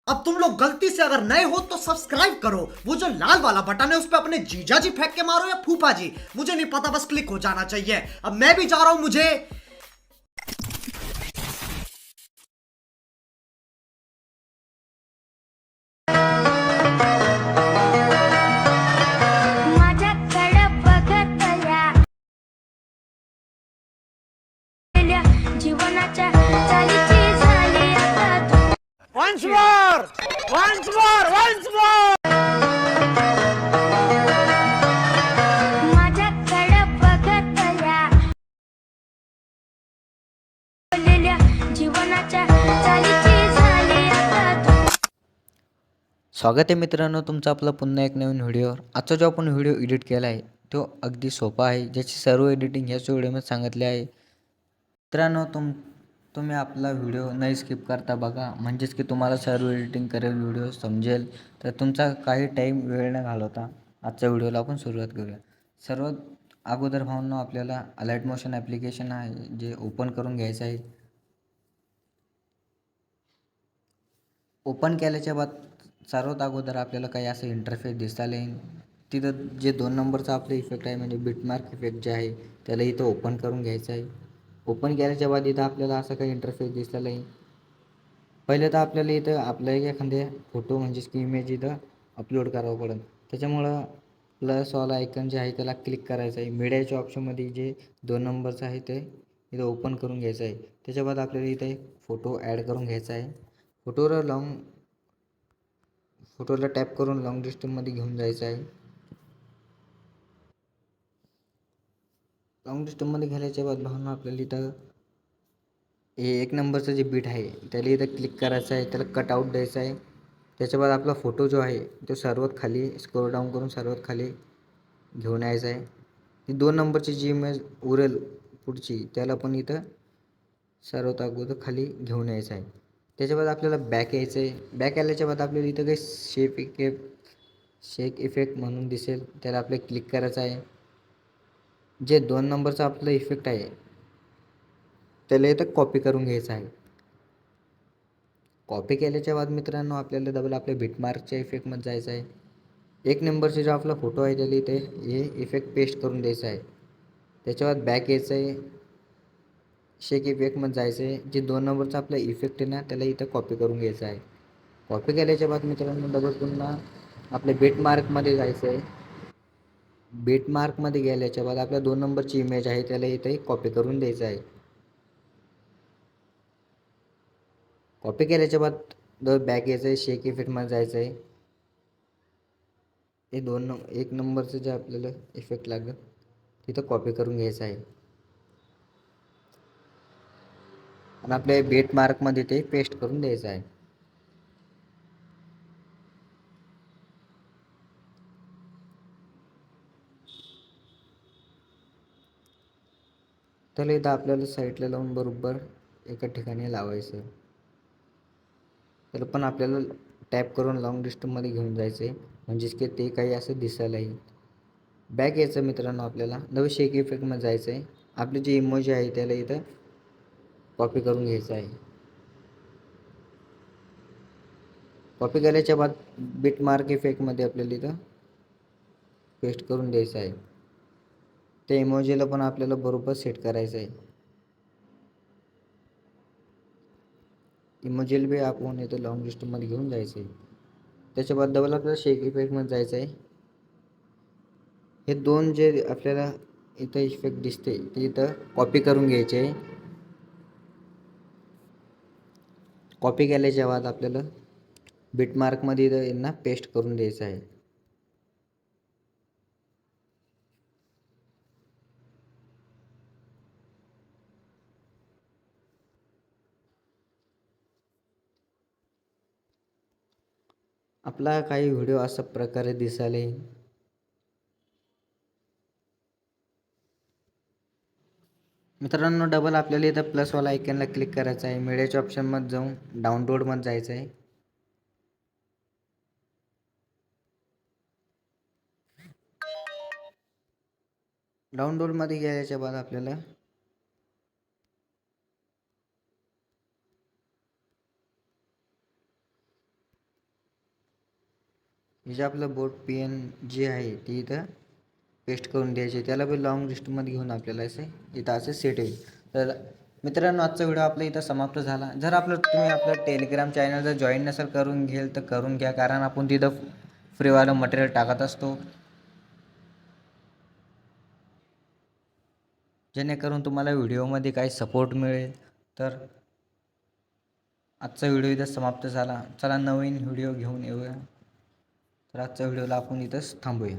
अब तुम लोग गलती से अगर नए हो तो सब्सक्राइब करो, वो जो लाल वाला बटन है उस पर अपने जीजा जी फेंक के मारो या फूफा जी, मुझे नहीं पता, बस क्लिक हो जाना चाहिए। अब मैं भी जा रहा हूं, मुझे माझ्याकडं बघत या जीवनाच्या चालीची झाली आता तू. Once more! Once more! Once more! माझ्याकडं बघत या जीवनाच्या चालीची झाली आता तू. स्वागत आहे मित्रांनो तुमचं आपलं पुन्हा एक नवीन व्हिडिओवर. आजचा जो आपण व्हिडिओ एडिट केला आहे तो अगदी सोपा आहे, ज्याची सर्व एडिटिंग ह्याच व्हिडिओमध्ये सांगितले आहे. मित्रांनो तुम्ही आपला व्हिडिओ नाही स्किप करता बघा, म्हणजेच की तुम्हाला सर्व एडिटिंग करेल व्हिडिओ समजेल. तर तुमचा काही टाईम वेळ न घालवता आजच्या व्हिडिओला आपण सुरुवात करूया. सर्वात अगोदर भावनो आपल्याला अलाइट मोशन ॲप्लिकेशन आहे जे ओपन करून घ्यायचं आहे. ओपन केल्याच्या बाद सर्वात अगोदर आपल्याला काही असं इंटरफेस दिसायला येईल. तिथं जे 2 नंबरचा आपलं इफेक्ट आहे म्हणजे बिटमार्क इफेक्ट जे आहे त्याला इथं ओपन करून घ्यायचं आहे. ओपन केल्याच्या बाद इथं आपल्याला असं काही इंटरफेस दिसायला येईल. पहिले तर आपल्याला इथं आपलं एखाद्या फोटो म्हणजेच की इमेज इथं अपलोड करावं पडेल. त्याच्यामुळं प्लसवाला आयकन जे आहे त्याला क्लिक करायचं आहे. मीडियाच्या ऑप्शनमध्ये जे 2 नंबरचं आहे ते इथं ओपन करून घ्यायचं आहे. त्याच्या बाद आपल्याला इथे फोटो ॲड करून घ्यायचा आहे. फोटोला टॅप करून लॉंग डिस्टन्समध्ये घेऊन जायचं आहे. लॉंग डिस्टन्समध्ये घ्यायच्या बाद भावना आपल्याला इथं हे 1 नंबरचं जे बीट आहे त्याला इथं क्लिक करायचं आहे, त्याला कट आऊट द्यायचं आहे. त्याच्या बाद आपला फोटो जो आहे तो सर्वात खाली स्क्रोल डाऊन करून सर्वात खाली घेऊन यायचा आहे. ती 2 नंबरची जी इमेज उरेल पुढची त्याला पण इथं सर्वात अगोदर खाली घेऊन यायचं आहे. त्याच्या बाद आपल्याला बॅक यायचं आहे. बॅक आल्याच्या बाद आपल्याला इथं काही शेक इफेक्ट म्हणून दिसेल, त्याला आपल्याला क्लिक करायचं आहे. जे 2 नंबरचा आपला इफेक्ट आहे त्याला इथं कॉपी करून घ्यायचं आहे. कॉपी केल्याच्या बाद मित्रांनो आपल्याला डबल आपल्या बिटमार्कच्या इफेक्टमध्ये जायचं आहे. 1 नंबरचा जो आपला फोटो आहे त्याला इथे हे इफेक्ट पेस्ट करून द्यायचा आहे. त्याच्या बाद बॅक यायचं आहे. शेक इफेक्टमध्ये जायचं आहे. जे 2 नंबरचा आपला इफेक्ट आहे ना त्याला इथं कॉपी करून घ्यायचा आहे. कॉपी केल्याच्या बाद मित्रांनो डबल पुन्हा आपल्या बिटमार्कमध्ये जायचं आहे. बिटमार्कमध्ये गेल्याच्या बाद आपल्या 2 नंबरची इमेज आहे त्याला इथे कॉपी करून द्यायचं आहे. कॉपी केल्याच्या बाद बॅक यायचं आहे. शेक इफेक्टमध्ये जायचं आहे. हे 1 नंबरचं जे आपल्याला इफेक्ट लागेल तिथं कॉपी करून घ्यायचं आहे आणि आपल्या बिटमार्कमध्ये ते पेस्ट करून द्यायचं आहे. त्याला इथं आपल्याला साईडला लावून बरोबर एका ठिकाणी लावायचं. त्याला पण आपल्याला टॅप करून लॉंग डिस्टन्समध्ये घेऊन जायचं आहे, म्हणजेच की ते काही असं दिसायला येईल. बॅक यायचं मित्रांनो आपल्याला नवीन शेक इफेक्टमध्ये जायचं आहे. आपली जी इमोजी आहे त्याला इथं कॉपी करून घ्यायचं आहे. कॉपी केल्याच्या बाद बिटमार्क इफेक्टमध्ये आपल्याला इथं पेस्ट करून द्यायचं आहे. त्या इमोजीला पण आपल्याला बरोबर सेट करायचं आहे. इमोजीला बी आपण इथं लॉंग डिस्टन्समध्ये घेऊन जायचं आहे. त्याच्या बाद डबल आपल्याला शेक इफेक्टमध्ये जायचं आहे. हे 2 जे आपल्याला इथं इफेक्ट दिसते ते इथं कॉपी करून घ्यायचे आहे. कॉपी केल्याच्या बाद आपल्याला बिटमार्कमध्ये इथं यांना पेस्ट करून द्यायचं आहे. आपला काही व्हिडिओ अशा प्रकारे दिसायला येईल. मित्रांनो डबल आपल्याला इथं प्लसवाला आयकॉनला क्लिक करायचं आहे. मीडियाच्या ऑप्शनमध्ये जाऊन डाउनलोडमध्ये जायचं आहे. डाउनलोडमध्ये गेल्याच्या बाद आपल्याला हे जे आपलं बोट PNG आहे ती इथं पेस्ट करून द्यायचे. त्याला पण लॉंग लिस्टमध्ये घेऊन आपल्याला इथं असं सेट होईल. तर मित्रांनो, आजचा व्हिडिओ आपला इथं समाप्त झाला. जर तुम्ही आपलं टेलिग्राम चॅनल जर जॉईन नसेल करून घेल तर करून घ्या, कारण आपण तिथं फ्रीवालं मटेरियल टाकत असतो, जेणेकरून तुम्हाला व्हिडिओमध्ये काही सपोर्ट मिळेल. तर आजचा व्हिडिओ इथं समाप्त झाला. चला नवीन व्हिडिओ घेऊन येऊया. तर आजच्या व्हिडिओला आपण इथंच थांबूया.